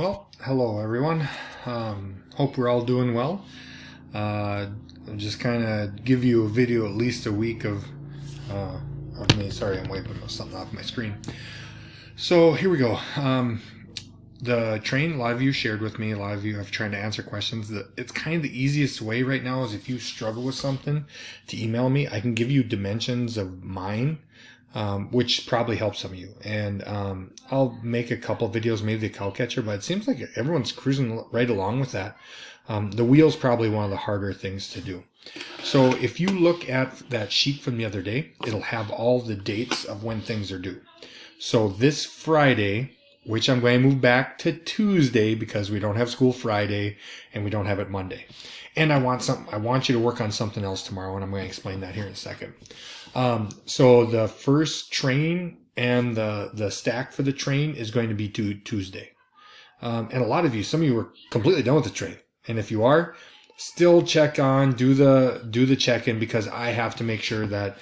Well, hello everyone. Hope we're all doing well. I'll just kind of give you a video at least a week of me. Sorry, I'm wiping something off my screen. So here we go. The train, a lot of you shared with me, a lot of you have tried to answer questions. It's kind of the easiest way right now is if you struggle with something to email me. I can give you dimensions of mine, which probably helps some of you. And I'll make a couple of videos, maybe the cow catcher, but it seems like everyone's cruising right along with that. The wheel's probably one of the harder things to do. So if you look at that sheet from the other day, it'll have all the dates of when things are due. So this Friday, which I'm going to move back to Tuesday because we don't have school Friday and we don't have it Monday. And I want you to work on something else tomorrow, and I'm going to explain that here in a second. So the first train and the stack for the train is going to be Tuesday. And a lot of you, some of you are completely done with the train. And if you are, still check on, do the check-in, because I have to make sure that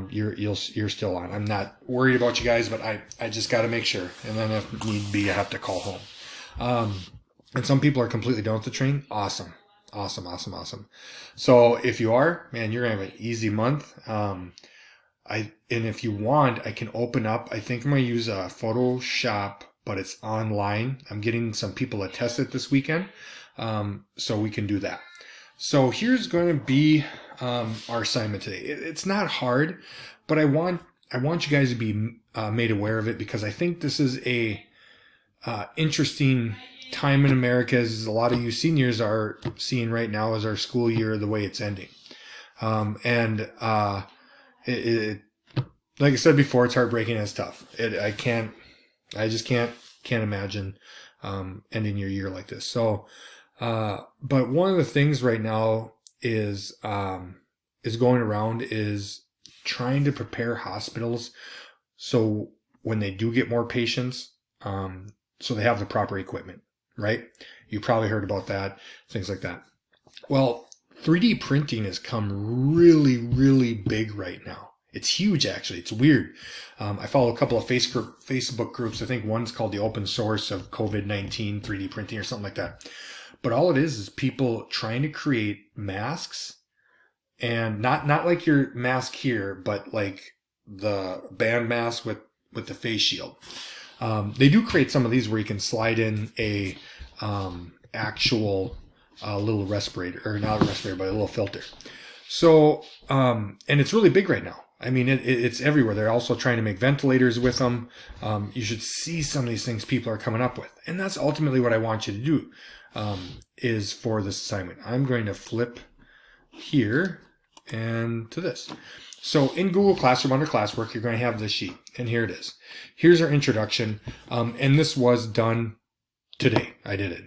you're still on. I'm not worried about you guys, but I just got to make sure. And then if need be, I have to call home. And some people are completely done with the train. Awesome. So if you are, man, you're going to have an easy month. And if you want, I can open up, I think I'm going to use a Photoshop, but it's online. I'm getting some people to test it this weekend. So we can do that. So here's going to be our assignment today. It's not hard, but I want you guys to be made aware of it, because I think this is a interesting time in America, as a lot of you seniors are seeing right now as our school year, the way it's ending. Like I said before, it's heartbreaking and it's tough. I just can't imagine ending your year like this. So, but one of the things right now is going around is trying to prepare hospitals so when they do get more patients, so they have the proper equipment, right? You probably heard about that, things like that. Well, 3D printing has come really, really big right now. It's huge, actually. It's weird. I follow a couple of Facebook groups. I think one's called the Open Source of COVID-19 3D printing or something like that. But all it is people trying to create masks, and not like your mask here, but like the band mask with the face shield. They do create some of these where you can slide in a actual little respirator, or not a respirator, but a little filter. So, and it's really big right now. I mean, it's everywhere. They're also trying to make ventilators with them. You should see some of these things people are coming up with. And that's ultimately what I want you to do, is for this assignment. I'm going to flip here and to this. So in Google Classroom under classwork, you're going to have this sheet, and here it is. Here's our introduction. And this was done today. I did it.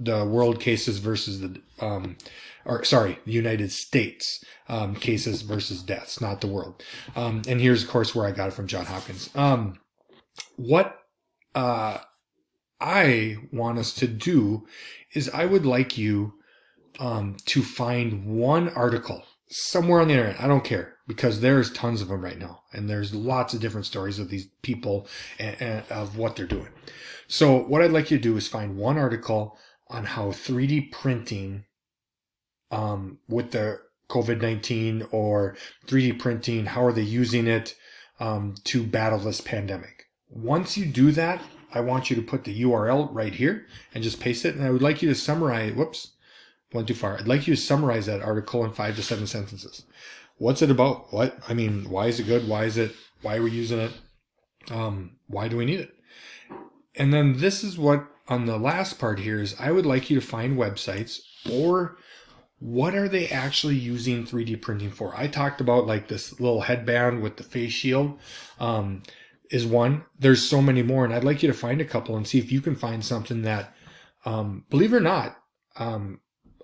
The world cases versus the United States cases versus deaths, not the world. And here's, of course, where I got it from Johns Hopkins. What I want us to do is I would like you to find one article somewhere on the internet. I don't care, because there's tons of them right now. And there's lots of different stories of these people and of what they're doing. So what I'd like you to do is find one article on how 3D printing with the COVID-19 or 3D printing, how are they using it to battle this pandemic. Once you do that, I want you to put the URL right here and just paste it. And I would like you to summarize, went too far. I'd like you to summarize that article in 5 to 7 sentences. What's it about? Why is it good? Why are we using it? Why do we need it? And then this is what, on the last part here, is I would like you to find websites, or what are they actually using 3D printing for? I talked about like this little headband with the face shield is one. There's so many more, and I'd like you to find a couple and see if you can find something that, believe it or not,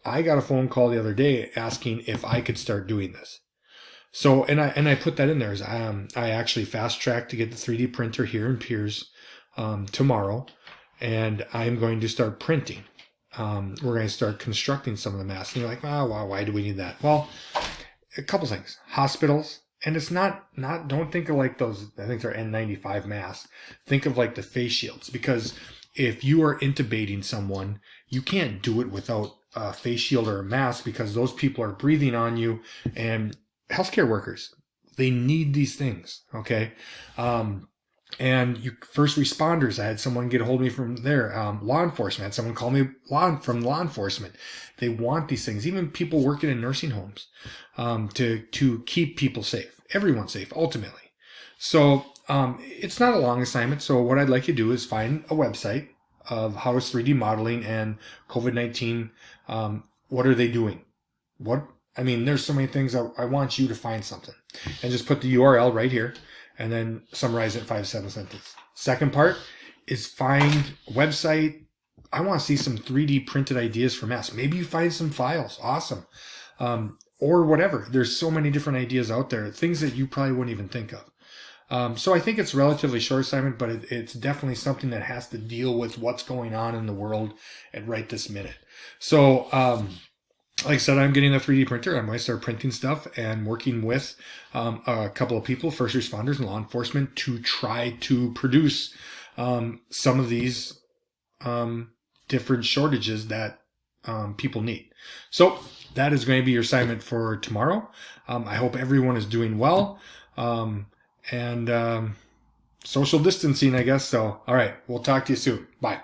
I got a phone call the other day asking if I could start doing this. So, and I put that in there. I actually fast-tracked to get the 3D printer here in Piers tomorrow, and I'm going to start printing. We're going to start constructing some of the masks. And you're like, oh, wow, why do we need that? Well, a couple things. Hospitals, and it's not, don't think of like those, I think they're N95 masks. Think of like the face shields, because if you are intubating someone, you can't do it without a face shield or a mask because those people are breathing on you, and healthcare workers, they need these things. Okay. And first responders, I had someone get a hold of me from there. Law enforcement, I had someone call me from law enforcement. They want these things. Even people working in nursing homes, to keep people safe, everyone safe, ultimately. So, it's not a long assignment. So what I'd like you to do is find a website of how is 3D modeling and COVID-19. What are they doing? There's so many things. I want you to find something and just put the URL right here and then summarize it in 5-7 sentences. Second part is find a website. I want to see some 3D printed ideas for masks. Maybe you find some files. Awesome. Or whatever. There's so many different ideas out there, things that you probably wouldn't even think of. So I think it's a relatively short assignment, but it's definitely something that has to deal with what's going on in the world at right this minute. So, like I said, I'm getting a 3D printer. I'm going to start printing stuff and working with a couple of people, first responders and law enforcement, to try to produce some of these different shortages that people need. So that is going to be your assignment for tomorrow. I hope everyone is doing well. And social distancing, I guess. So, all right, we'll talk to you soon. Bye.